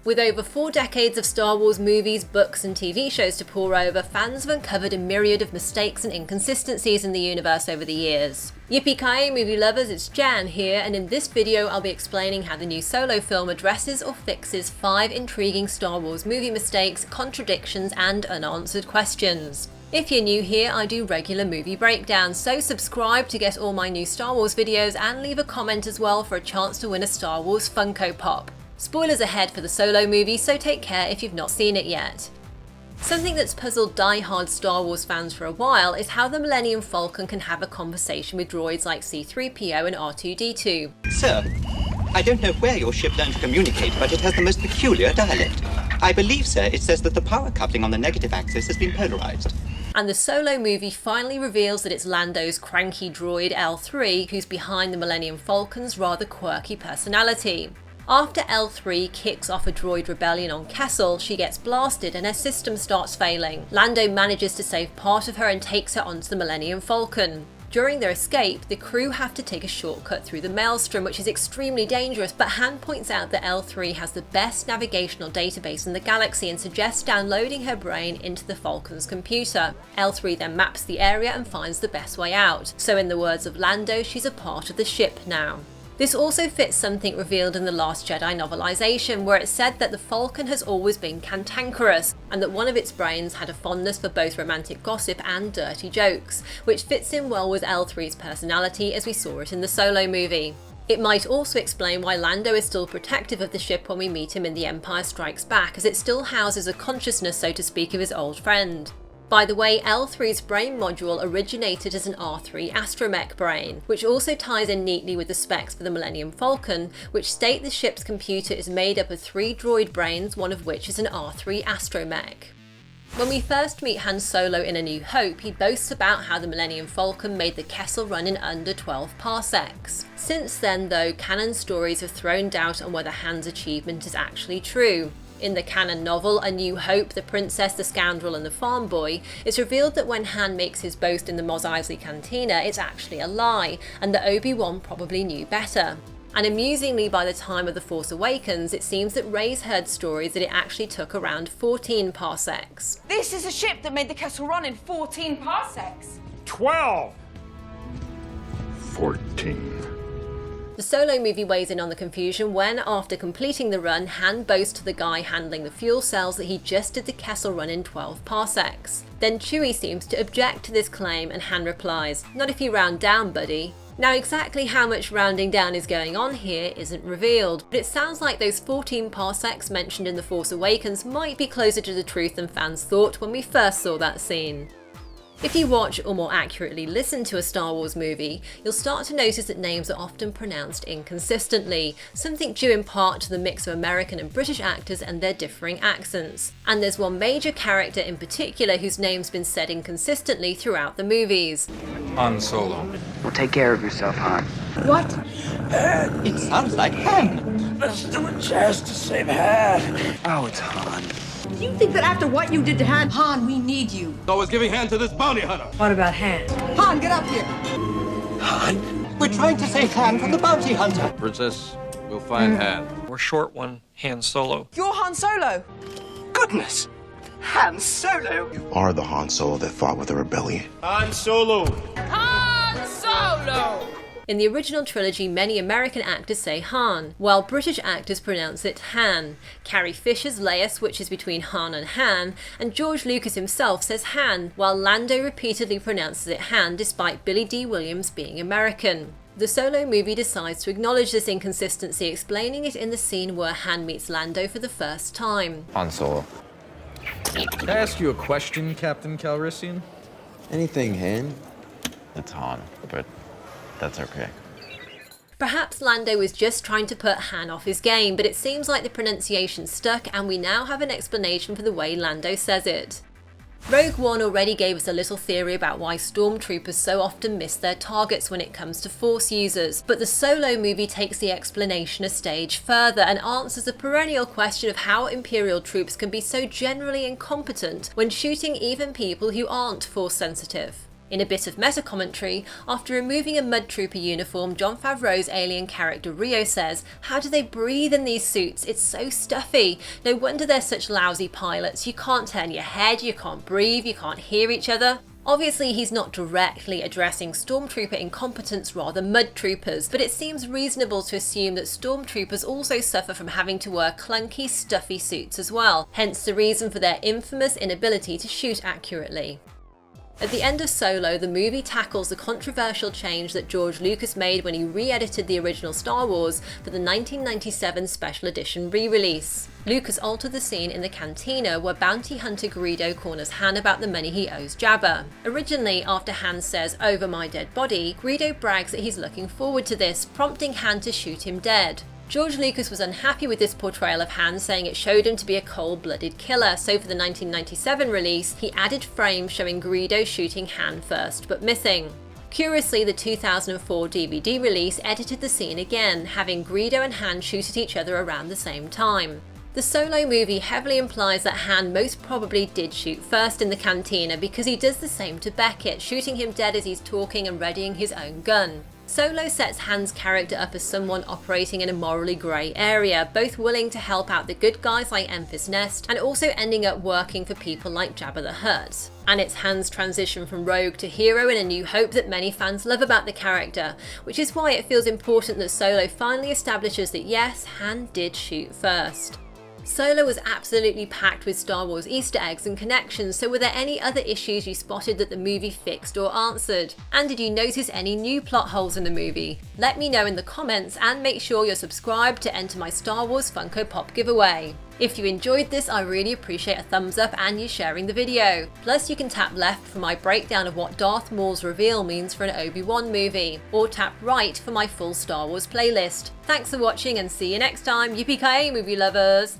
With over 4 decades of Star Wars movies, books and TV shows to pore over, fans have uncovered a myriad of mistakes and inconsistencies in the universe over the years. Yippee-ki-yay movie lovers, it's Jan here, and in this video I'll be explaining how the new Solo film addresses or fixes 5 intriguing Star Wars movie mistakes, contradictions and unanswered questions. If you're new here, I do regular movie breakdowns, so subscribe to get all my new Star Wars videos and leave a comment as well for a chance to win a Star Wars Funko Pop. Spoilers ahead for the Solo movie, so take care if you've not seen it yet. Something that's puzzled die-hard Star Wars fans for a while is how the Millennium Falcon can have a conversation with droids like C-3PO and R2-D2. Sir, I don't know where your ship learned to communicate, but it has the most peculiar dialect. I believe, sir, it says that the power coupling on the negative axis has been polarized. And the Solo movie finally reveals that it's Lando's cranky droid L3 who's behind the Millennium Falcon's rather quirky personality. After L3 kicks off a droid rebellion on Kessel, she gets blasted and her system starts failing. Lando manages to save part of her and takes her onto the Millennium Falcon. During their escape, the crew have to take a shortcut through the Maelstrom, which is extremely dangerous, but Han points out that L3 has the best navigational database in the galaxy and suggests downloading her brain into the Falcon's computer. L3 then maps the area and finds the best way out. So in the words of Lando, she's a part of the ship now. This also fits something revealed in the Last Jedi novelization, where it said that the Falcon has always been cantankerous, and that one of its brains had a fondness for both romantic gossip and dirty jokes, which fits in well with L3's personality as we saw it in the Solo movie. It might also explain why Lando is still protective of the ship when we meet him in The Empire Strikes Back, as it still houses a consciousness, so to speak, of his old friend. By the way, L3's brain module originated as an R3 astromech brain, which also ties in neatly with the specs for the Millennium Falcon, which state the ship's computer is made up of 3 droid brains, one of which is an R3 astromech. When we first meet Han Solo in A New Hope, he boasts about how the Millennium Falcon made the Kessel Run in under 12 parsecs. Since then though, canon stories have thrown doubt on whether Han's achievement is actually true. In the canon novel A New Hope, the princess, the scoundrel and the farm boy, it's revealed that when Han makes his boast in the Mos Eisley cantina, it's actually a lie, and that Obi-Wan probably knew better. And amusingly, by the time of The Force Awakens, it seems that Rey's heard stories that it actually took around 14 parsecs. This is a ship that made the Kessel Run in 14 parsecs. 12! 14. The Solo movie weighs in on the confusion when, after completing the run, Han boasts to the guy handling the fuel cells that he just did the Kessel Run in 12 parsecs. Then Chewie seems to object to this claim and Han replies, "Not if you round down, buddy." Now exactly how much rounding down is going on here isn't revealed, but it sounds like those 14 parsecs mentioned in The Force Awakens might be closer to the truth than fans thought when we first saw that scene. If you watch, or more accurately listen to a Star Wars movie, you'll start to notice that names are often pronounced inconsistently, something due in part to the mix of American and British actors and their differing accents. And there's one major character in particular whose name's been said inconsistently throughout the movies. Han Solo. Well, take care of yourself, Han. What? It sounds like Han. Let's do a chest to save Han. Oh, it's Han. Do you think that after what you did to Han, we need you? I was giving hand to this bounty hunter. What about Han? Han, get up here! Han? We're trying to save Han from the bounty hunter. Princess, we'll find Han. We're short one, Han Solo. You're Han Solo! Goodness! Han Solo! You are the Han Solo that fought with the rebellion. Han Solo. Han Solo! In the original trilogy, many American actors say Han, while British actors pronounce it Han. Carrie Fisher's Leia switches between Han and Han, and George Lucas himself says Han, while Lando repeatedly pronounces it Han despite Billy D. Williams being American. The Solo movie decides to acknowledge this inconsistency, explaining it in the scene where Han meets Lando for the first time. Han Solo. Can I ask you a question, Captain Calrissian? Anything, Han? It's Han, but that's okay. Perhaps Lando was just trying to put Han off his game, but it seems like the pronunciation stuck and we now have an explanation for the way Lando says it. Rogue One already gave us a little theory about why stormtroopers so often miss their targets when it comes to Force users, but the Solo movie takes the explanation a stage further and answers the perennial question of how Imperial troops can be so generally incompetent when shooting even people who aren't Force sensitive. In a bit of meta-commentary, after removing a Mud Trooper uniform, Jon Favreau's alien character Rio says, "How do they breathe in these suits? It's so stuffy. No wonder they're such lousy pilots. You can't turn your head, you can't breathe, you can't hear each other." Obviously, he's not directly addressing Stormtrooper incompetence, rather Mud Troopers, but it seems reasonable to assume that Stormtroopers also suffer from having to wear clunky, stuffy suits as well, hence the reason for their infamous inability to shoot accurately. At the end of Solo, the movie tackles the controversial change that George Lucas made when he re-edited the original Star Wars for the 1997 Special Edition re-release. Lucas altered the scene in the cantina where bounty hunter Greedo corners Han about the money he owes Jabba. Originally, after Han says, "Over my dead body," Greedo brags that he's looking forward to this, prompting Han to shoot him dead. George Lucas was unhappy with this portrayal of Han, saying it showed him to be a cold-blooded killer, so for the 1997 release, he added frames showing Greedo shooting Han first, but missing. Curiously, the 2004 DVD release edited the scene again, having Greedo and Han shoot at each other around the same time. The Solo movie heavily implies that Han most probably did shoot first in the cantina because he does the same to Beckett, shooting him dead as he's talking and readying his own gun. Solo sets Han's character up as someone operating in a morally grey area, both willing to help out the good guys like Enfys Nest and also ending up working for people like Jabba the Hutt. And it's Han's transition from rogue to hero in A New Hope that many fans love about the character, which is why it feels important that Solo finally establishes that yes, Han did shoot first. Solo was absolutely packed with Star Wars Easter eggs and connections, so were there any other issues you spotted that the movie fixed or answered? And did you notice any new plot holes in the movie? Let me know in the comments and make sure you're subscribed to enter my Star Wars Funko Pop giveaway. If you enjoyed this, I really appreciate a thumbs up and you sharing the video. Plus you can tap left for my breakdown of what Darth Maul's reveal means for an Obi-Wan movie, or tap right for my full Star Wars playlist. Thanks for watching and see you next time, yippee-ki-yay movie lovers!